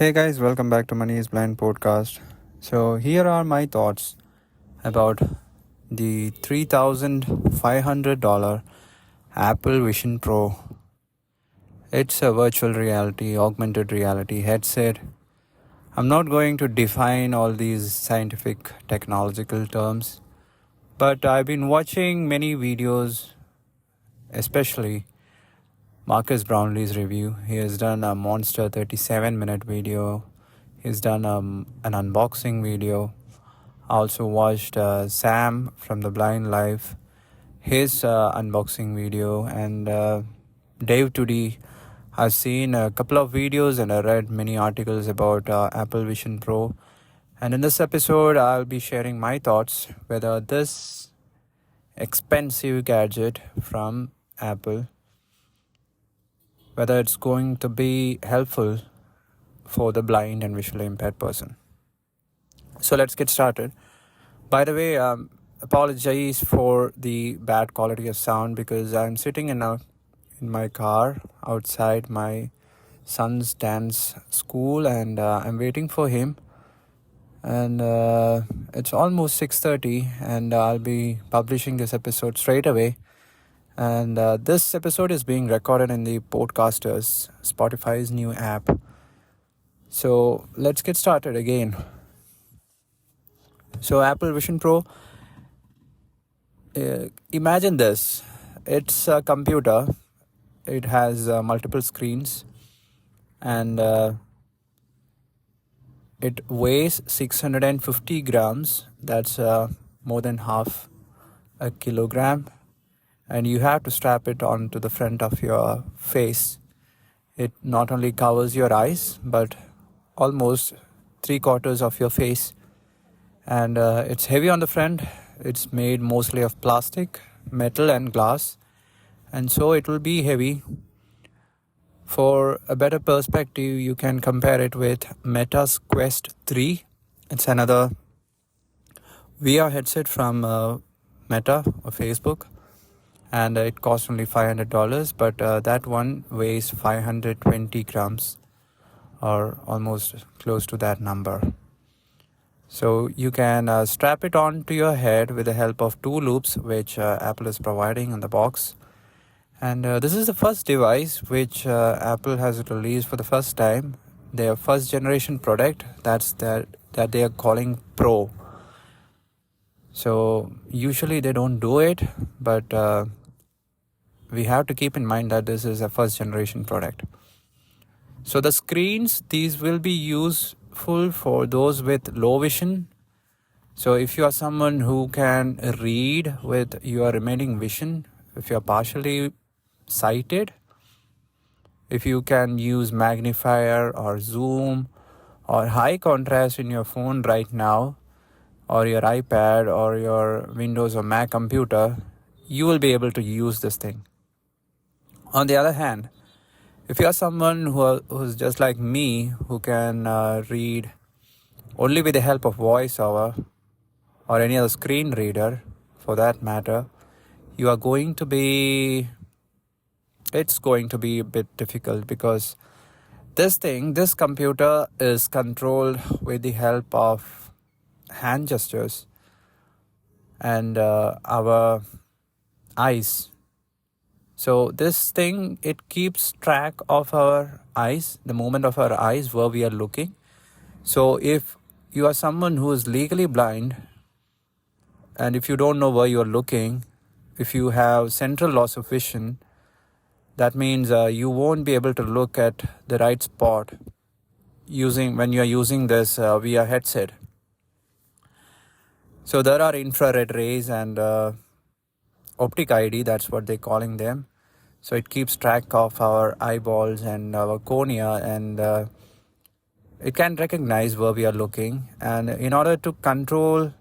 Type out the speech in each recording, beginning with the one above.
Hey guys, welcome back to Money is Blind podcast. So, here are my thoughts about the $3,500 Apple Vision Pro. It's a virtual reality, augmented reality headset. I'm not going to define all these scientific technological terms, but I've been watching many videos, especially Marcus Brownlee's review. He has done a monster 37-minute video. He's done an unboxing video. I also watched Sam from The Blind Life, his unboxing video, and Dave Toody. I've seen a couple of videos and I read many articles about Apple Vision Pro. And in this episode, I'll be sharing my thoughts whether this expensive gadget from Apple, whether it's going to be helpful for the blind and visually impaired person. So let's get started. By the way, apologize for the bad quality of sound because I'm sitting in my car outside my son's dance school and I'm waiting for him. And it's almost 6:30 and I'll be publishing this episode straight away. And this episode is being recorded in the Podcasters, Spotify's new app. So let's get started again. So Apple Vision Pro, imagine this. It's a computer. It has multiple screens and it weighs 650 grams. That's more than half a kilogram. And you have to strap it onto the front of your face. It not only covers your eyes, but almost 3/4 of your face. And it's heavy on the front. It's made mostly of plastic, metal and glass. And so it will be heavy. For a better perspective, you can compare it with Meta's Quest 3. It's another VR headset from Meta or Facebook. And it costs only $500, but that one weighs 520 grams or almost close to that number. So you can strap it onto your head with the help of two loops, which Apple is providing in the box. And this is the first device which Apple has released for the first time. Their first generation product that they are calling Pro. So usually they don't do it, but we have to keep in mind that this is a first generation product. So the screens, these will be useful for those with low vision. So if you are someone who can read with your remaining vision, if you are partially sighted, if you can use magnifier or zoom or high contrast in your phone right now, or your iPad or your Windows or Mac computer, you will be able to use this thing. On the other hand, if you are someone who's just like me, who can read only with the help of Voiceover or any other screen reader for that matter, it's going to be a bit difficult because this computer is controlled with the help of hand gestures and our eyes. So this thing, it keeps track of our eyes, the movement of our eyes where we are looking. So if you are someone who is legally blind and if you don't know where you are looking, if you have central loss of vision, that means you won't be able to look at the right spot when you are using this VR headset. So there are infrared rays and optic ID, that's what they're calling them. So it keeps track of our eyeballs and our cornea, and it can recognize where we are looking. And in order to control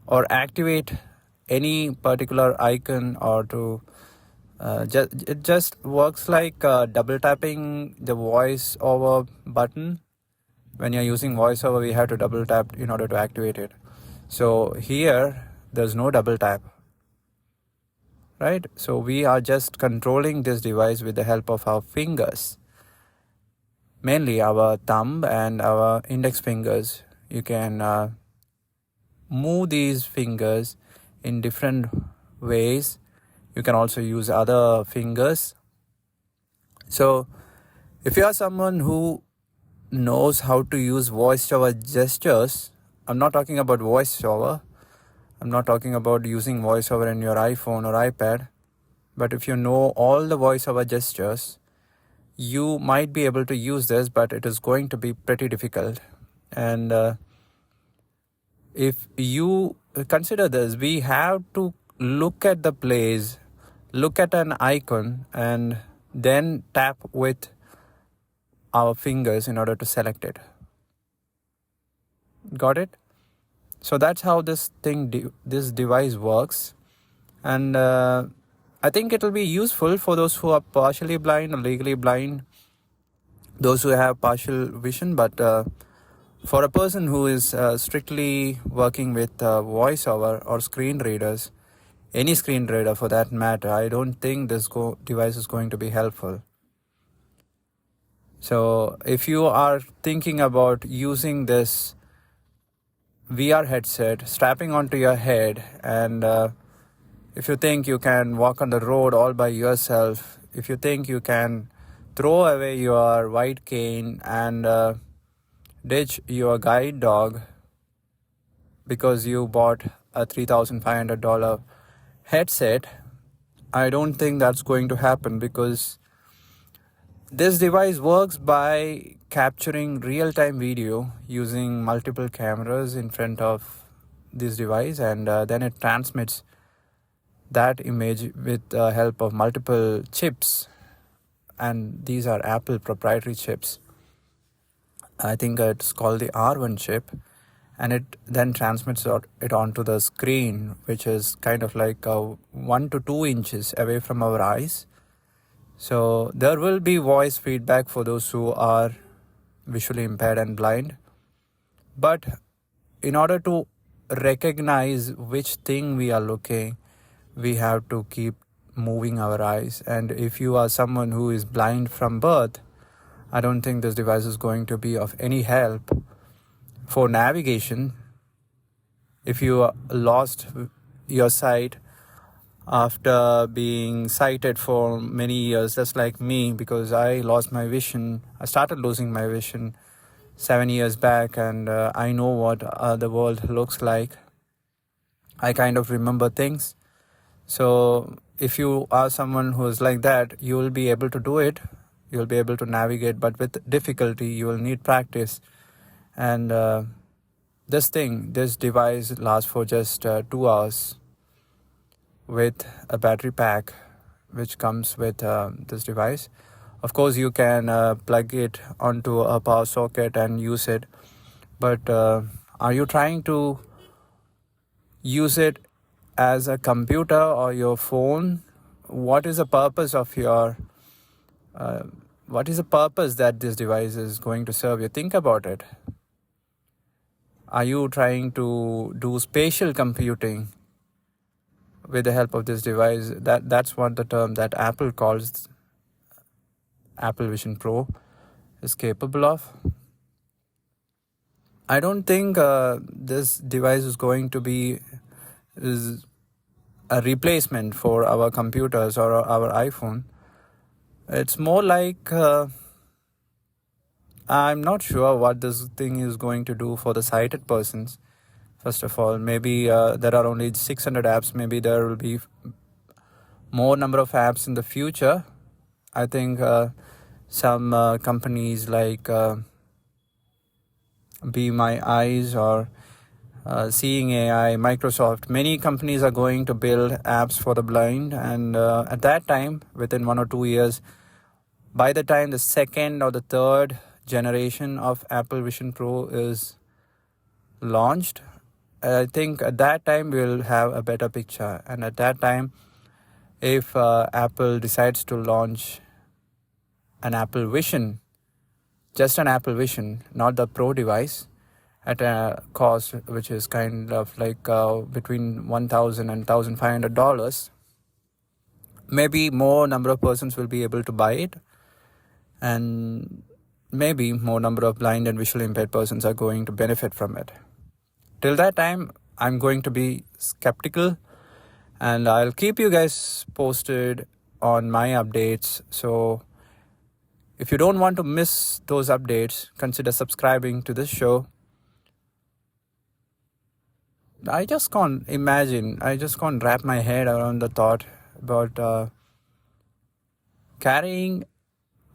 or activate any particular icon or to it just works like double tapping the voiceover button. When you're using voiceover, we have to double tap in order to activate it. So here there's no double tap. Right? So we are just controlling this device with the help of our fingers. mainly our thumb and our index fingers. You can move these fingers in different ways. You can also use other fingers. So if you are someone who knows how to use voiceover gestures, I'm not talking about voiceover. I'm not talking about using voiceover in your iPhone or iPad. But if you know all the voiceover gestures, you might be able to use this, but it is going to be pretty difficult. And if you consider this, we have to look at the place, look at an icon, and then tap with our fingers in order to select it. Got it? So that's how this device works. And I think it will be useful for those who are partially blind or legally blind, those who have partial vision. But for a person who is strictly working with voiceover or screen readers, any screen reader for that matter, I don't think this device is going to be helpful. So if you are thinking about using this VR headset, strapping onto your head, and if you think you can walk on the road all by yourself, if you think you can throw away your white cane and ditch your guide dog because you bought a $3,500 headset, I don't think that's going to happen, because this device works by capturing real-time video using multiple cameras in front of this device, and then it transmits that image with the help of multiple chips, and these are Apple proprietary chips. I think it's called the R1 chip, and it then transmits it onto the screen, which is kind of like 1 to 2 inches away from our eyes. So there will be voice feedback for those who are visually impaired and blind. But in order to recognize which thing we are looking, we have to keep moving our eyes. And if you are someone who is blind from birth, I don't think this device is going to be of any help for navigation. If you lost your sight after being sighted for many years, just like me, because I lost my vision. I started losing my vision 7 years back, and I know what the world looks like. I kind of remember things. So if you are someone who is like that, you will be able to do it. You'll be able to navigate, but with difficulty. You will need practice. And this device lasts for just 2 hours with a battery pack which comes with this device. Of course, you can plug it onto a power socket and use it. But are you trying to use it as a computer or your phone? What is the purpose of what is the purpose that this device is going to serve you? Think about it. Are you trying to do spatial computing with the help of this device? That's what the term that Apple calls Apple Vision Pro is capable of. I don't think this device is going to be a replacement for our computers or our iPhone. It's more like I'm not sure what this thing is going to do for the sighted persons. First of all, maybe there are only 600 apps. Maybe there will be more number of apps in the future. I think some companies like Be My Eyes or Seeing AI, Microsoft, many companies are going to build apps for the blind. And at that time, within 1 or 2 years, by the time the second or the third generation of Apple Vision Pro is launched, I think at that time we'll have a better picture. And at that time, if Apple decides to launch an Apple Vision, just an Apple Vision, not the Pro device, at a cost which is kind of like between $1,000 and $1,500, maybe more number of persons will be able to buy it. And maybe more number of blind and visually impaired persons are going to benefit from it. Till that time, I'm going to be skeptical, and I'll keep you guys posted on my updates. So if you don't want to miss those updates, consider subscribing to this show. I just can't wrap my head around the thought about carrying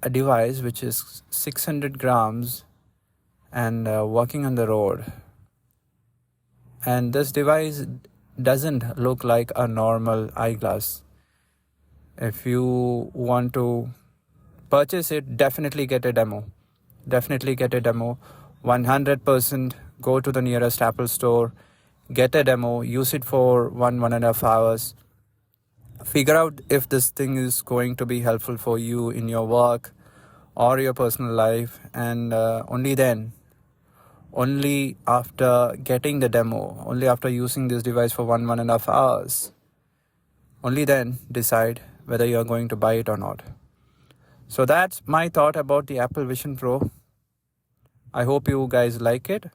a device which is 600 grams and walking on the road. And this device doesn't look like a normal eyeglass. If you want to purchase it, definitely get a demo. 100% go to the nearest Apple store, get a demo, use it for 1.5 hours. Figure out if this thing is going to be helpful for you in your work or your personal life, and only after getting the demo, only after using this device for 1.5 hours, only then decide whether you are going to buy it or not. So that's my thought about the Apple Vision Pro. I hope you guys like it.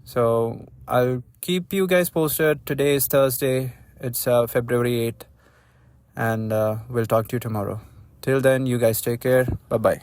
So I'll keep you guys posted. Today is Thursday. It's February 8th. And we'll talk to you tomorrow. Till then, you guys take care. Bye-bye.